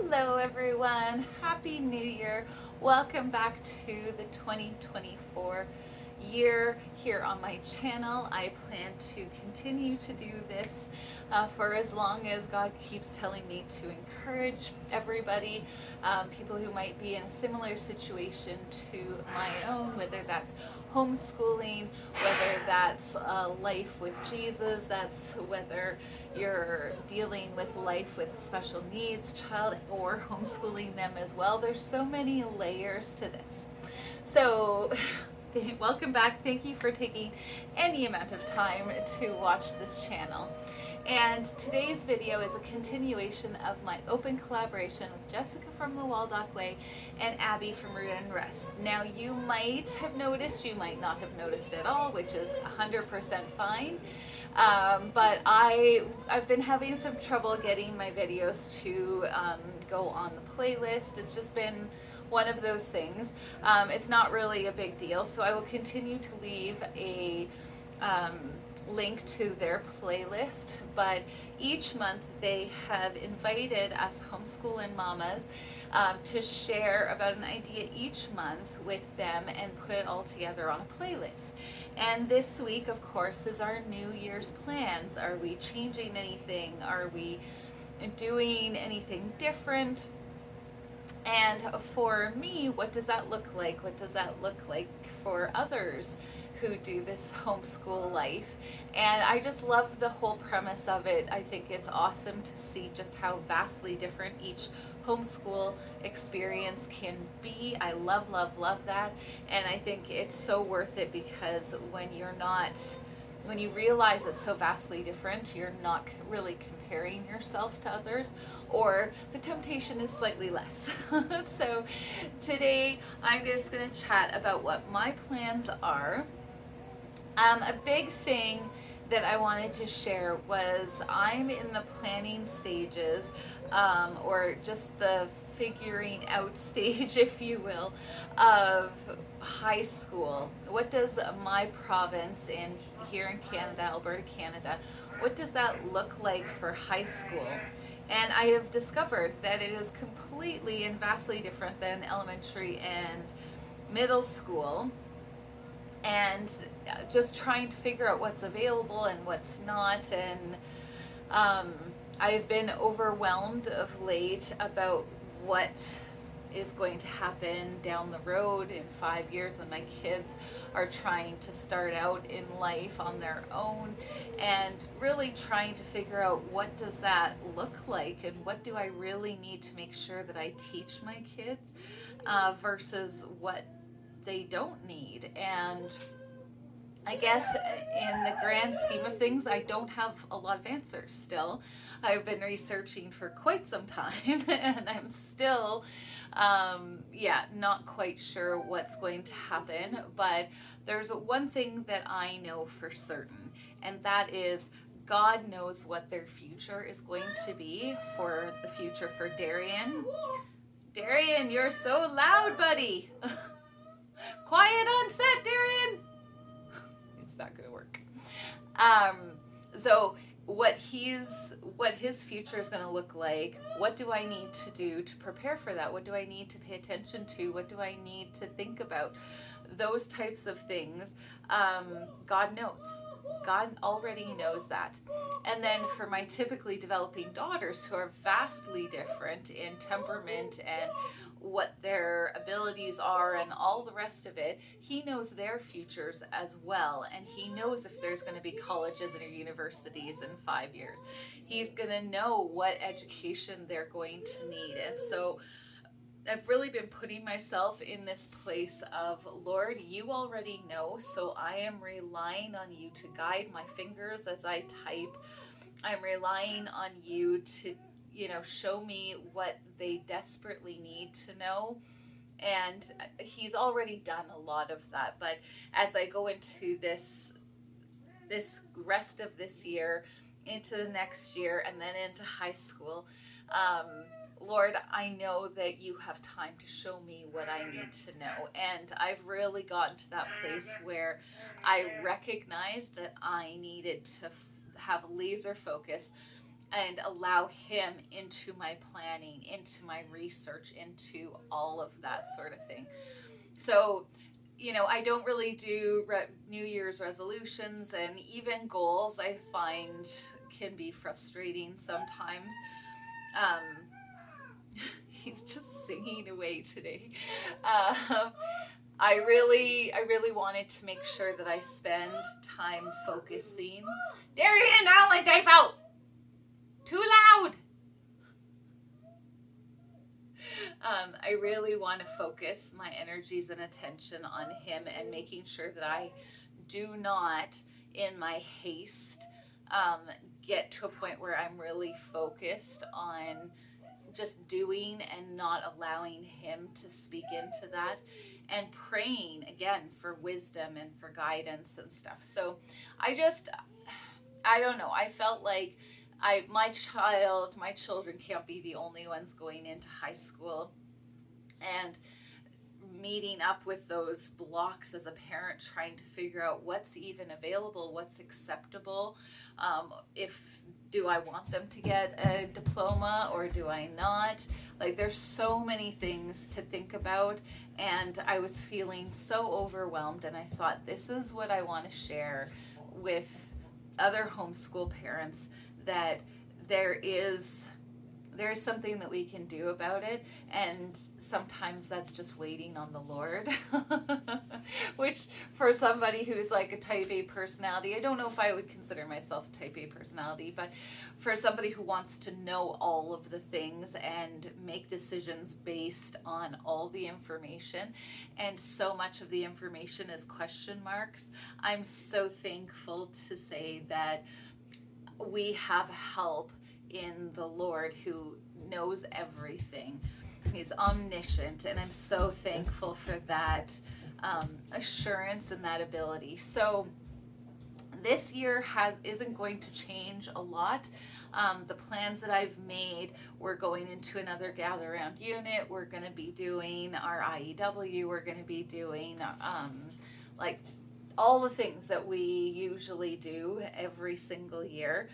Hello, everyone. Happy New Year. Welcome back to the 2024 year here on my channel. I plan to continue to do this for as long as God keeps telling me to encourage everybody, people who might be in a similar situation to my own, whether that's homeschooling, whether that's life with Jesus, that's whether you're dealing with life with a special needs child or homeschooling them as well. There's so many layers to this. So, welcome back. Thank you for taking any amount of time to watch this channel. And today's video is a continuation of my open collaboration with Jessica from the Waldock Way and Abby from Root and Rest. Now, you might have noticed, you might not have noticed at all, which is 100% fine. But I've been having some trouble getting my videos to go on the playlist. It's just been one of those things. It's not really a big deal, so I will continue to leave a link to their playlist, but each month they have invited us homeschooling mamas to share about an idea each month with them and put it all together on a playlist. And this week, of course, is our New Year's plans. Are we changing anything? Are we doing anything different? And for me, what does that look like? What does that look like for others who do this homeschool life? And I just love the whole premise of it. I think it's awesome to see just how vastly different each homeschool experience can be. I love, love, love that. And I think it's so worth it because when you realize it's so vastly different, you're not really comparing yourself to others, or the temptation is slightly less. So today I'm just going to chat about what my plans are. A big thing that I wanted to share was I'm in the planning stages, or just the figuring out stage, if you will, of high school. What does my province here in Canada, Alberta, Canada, what does that look like for high school? And I have discovered that it is completely and vastly different than elementary and middle school. And just trying to figure out what's available and what's not. And I've been overwhelmed of late about what is going to happen down the road in 5 years when my kids are trying to start out in life on their own, and really trying to figure out what does that look like and what do I really need to make sure that I teach my kids versus what they don't need. And I guess in the grand scheme of things, I don't have a lot of answers still. I've been researching for quite some time and I'm still not quite sure what's going to happen. But there's one thing that I know for certain, and that is God knows what their future is going to be for the future for Darian. Darian, you're so loud, buddy. Quiet on set, Darian. It's not going to work. So what his future is going to look like, what do I need to do to prepare for that? What do I need to pay attention to? What do I need to think about? Those types of things, God knows. God already knows that. And then for my typically developing daughters, who are vastly different in temperament and what their abilities are and all the rest of it, he knows their futures as well. And he knows if there's going to be colleges and universities in 5 years. He's going to know what education they're going to need. And so I've really been putting myself in this place of, Lord, you already know, so I am relying on you to guide my fingers as I type. I'm relying on you to, show me what they desperately need to know. And he's already done a lot of that. But as I go into this rest of this year, into the next year, and then into high school, Lord, I know that you have time to show me what I need to know. And I've really gotten to that place where I recognize that I needed to have laser focus and allow him into my planning, into my research, into all of that sort of thing. So, I don't really do New Year's resolutions, and even goals I find can be frustrating sometimes. He's just singing away today. I really wanted to make sure that I spend time focusing. Darian, down like dive out. Too loud. I really want to focus my energies and attention on him, and making sure that I do not, in my haste, get to a point where I'm really focused on just doing and not allowing him to speak into that, and praying again for wisdom and for guidance and stuff. So I don't know. I felt like my children can't be the only ones going into high school, and meeting up with those blocks as a parent, trying to figure out what's even available, what's acceptable. Do I want them to get a diploma or do I not? Like, there's so many things to think about, and I was feeling so overwhelmed, and I thought, this is what I want to share with other homeschool parents, that there's something that we can do about it, and sometimes that's just waiting on the Lord. Which, for somebody who's like a type A personality, I don't know if I would consider myself a type A personality, but for somebody who wants to know all of the things and make decisions based on all the information, and so much of the information is question marks, I'm so thankful to say that we have help in the Lord, who knows everything. He's omniscient, and I'm so thankful for that assurance and that ability. So this year isn't going to change a lot. The plans that I've made, we're going into another gather round unit. We're going to be doing our IEW. We're going to be doing like all the things that we usually do every single year.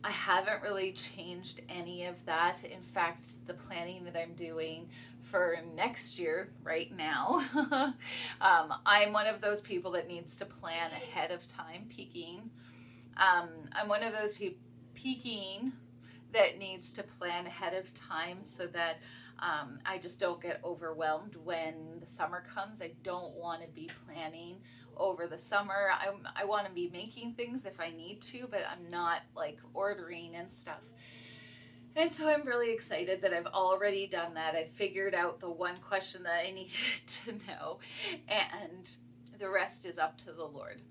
I haven't really changed any of that. In fact, the planning that I'm doing for next year right now, I'm one of those people that needs to plan ahead of time, peaking. I'm one of those peaking that needs to plan ahead of time, so that I just don't get overwhelmed when the summer comes. I don't want to be planning over the summer. I want to be making things if I need to, but I'm not like ordering and stuff. And so I'm really excited that I've already done that. I figured out the one question that I needed to know, and the rest is up to the Lord.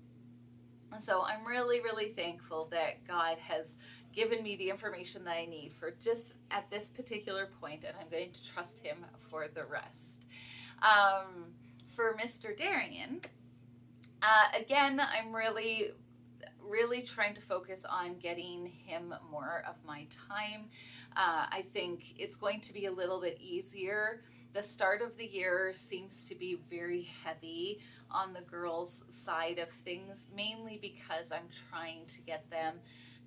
And so I'm really, really thankful that God has given me the information that I need for just at this particular point, and I'm going to trust him for the rest. For Mr. Darian, again, I'm really trying to focus on getting him more of my time. I think it's going to be a little bit easier. The start of the year seems to be very heavy on the girls' side of things, mainly because I'm trying to get them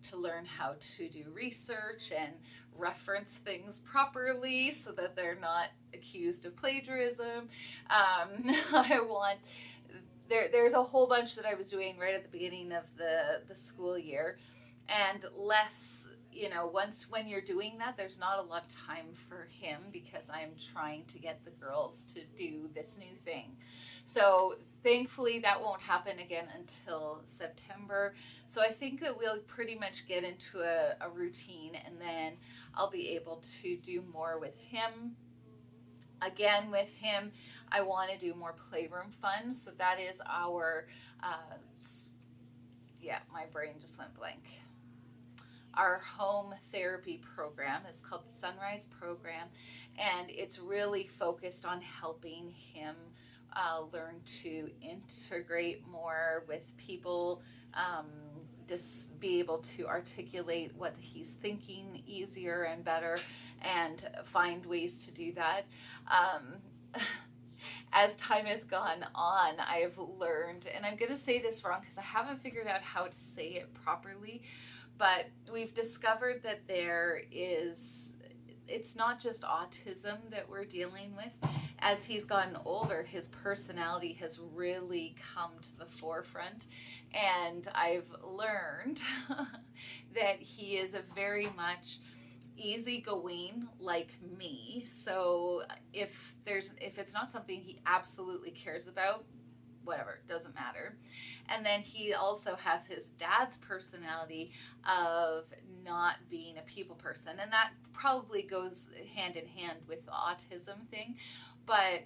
to learn how to do research and reference things properly so that they're not accused of plagiarism. There's a whole bunch that I was doing right at the beginning of the school year, and less, when you're doing that, there's not a lot of time for him, because I'm trying to get the girls to do this new thing. So thankfully that won't happen again until September. So I think that we'll pretty much get into a routine, and then I'll be able to do more with him. Again, with him, I want to do more playroom fun. So that is our, my brain just went blank. Our home therapy program is called the Sunrise Program, and it's really focused on helping him learn to integrate more with people, just be able to articulate what he's thinking easier and better, and find ways to do that. As time has gone on, I've learned, and I'm going to say this wrong because I haven't figured out how to say it properly, But we've discovered that it's not just autism that we're dealing with. As he's gotten older, his personality has really come to the forefront. And I've learned that he is a very much easygoing like me. So if it's not something he absolutely cares about, whatever, doesn't matter. And then he also has his dad's personality of not being a people person, and that probably goes hand in hand with the autism thing. But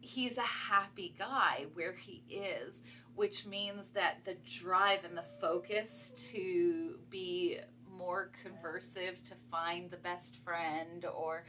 he's a happy guy where he is, which means that the drive and the focus to be more conversive, to find the best friend, or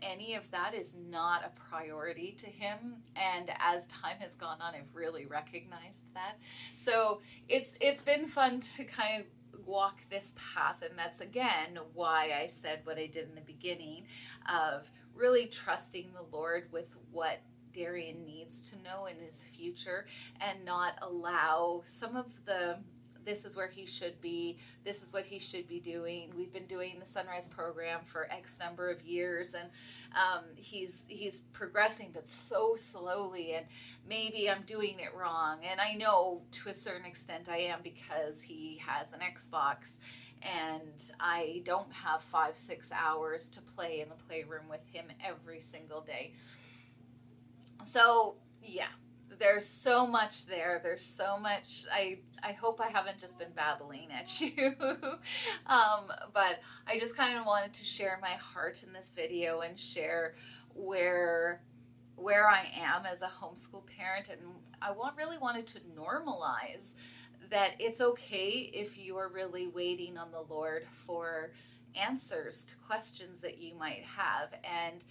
any of that is not a priority to him. And as time has gone on, I've really recognized that. So it's been fun to kind of walk this path, and that's again why I said what I did in the beginning of really trusting the Lord with what Darian needs to know in his future, and not allow some of the this is where he should be, this is what he should be doing. We've been doing the Sunrise program for X number of years, and he's progressing, but so slowly, and maybe I'm doing it wrong. And I know to a certain extent I am, because he has an Xbox, and I don't have 5-6 hours to play in the playroom with him every single day. So yeah, there's so much there. There's so much. I hope I haven't just been babbling at you. But I just kind of wanted to share my heart in this video and share where I am as a homeschool parent. And I really wanted to normalize that it's okay if you are really waiting on the Lord for answers to questions that you might have. And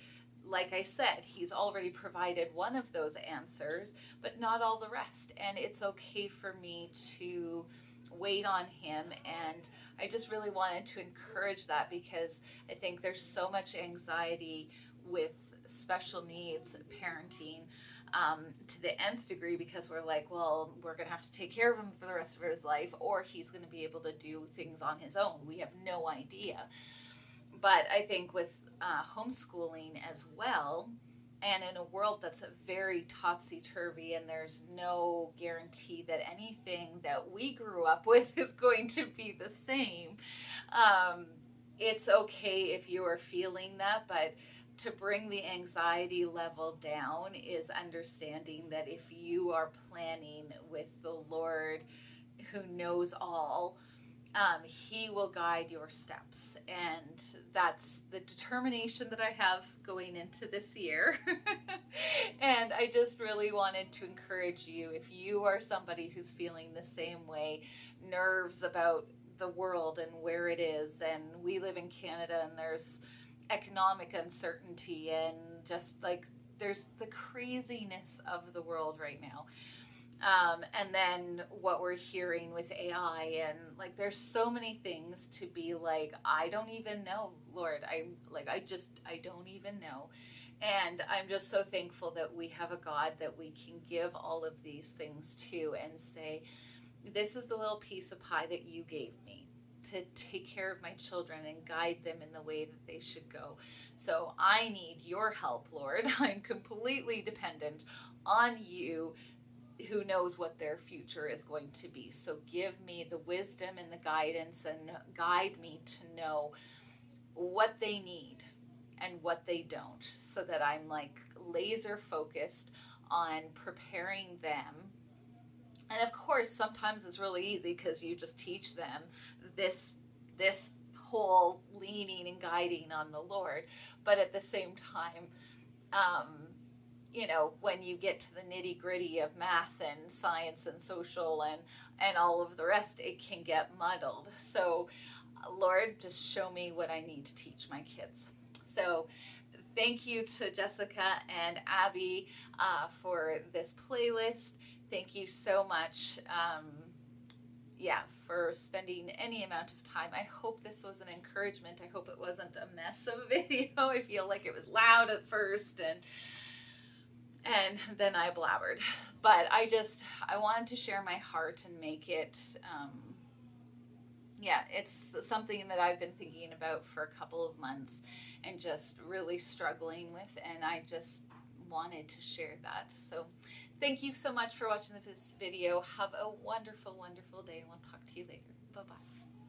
like I said, he's already provided one of those answers, but not all the rest. And it's okay for me to wait on him. And I just really wanted to encourage that, because I think there's so much anxiety with special needs parenting to the nth degree, because we're like, well, we're going to have to take care of him for the rest of his life, or he's going to be able to do things on his own. We have no idea. But I think with homeschooling as well, and in a world that's very topsy-turvy, and there's no guarantee that anything that we grew up with is going to be the same, it's okay if you are feeling that. But to bring the anxiety level down is understanding that if you are planning with the Lord, who knows all, he will guide your steps. And that's the determination that I have going into this year. And I just really wanted to encourage you, if you are somebody who's feeling the same way, nerves about the world and where it is. And we live in Canada, and there's economic uncertainty, and just like there's the craziness of the world right now. And then what we're hearing with AI, and like there's so many things to be like, I don't even know, Lord. I don't even know. And I'm just so thankful that we have a God that we can give all of these things to, and say, this is the little piece of pie that you gave me to take care of my children and guide them in the way that they should go. So I need your help, Lord. I'm completely dependent on you, who knows what their future is going to be. So give me the wisdom and the guidance, and guide me to know what they need and what they don't, so that I'm like laser focused on preparing them. And of course, sometimes it's really easy, because you just teach them this whole leaning and guiding on the Lord. But at the same time, when you get to the nitty gritty of math and science and social and all of the rest, it can get muddled. So Lord, just show me what I need to teach my kids. So thank you to Jessica and Abby for this playlist. Thank you so much. For spending any amount of time. I hope this was an encouragement. I hope it wasn't a mess of a video. I feel like it was loud at first, and then I blabbered. But I wanted to share my heart and make it yeah, it's something that I've been thinking about for a couple of months and just really struggling with, and I just wanted to share that. So thank you so much for watching this video. Have a wonderful, wonderful day, and we'll talk to you later. Bye-bye.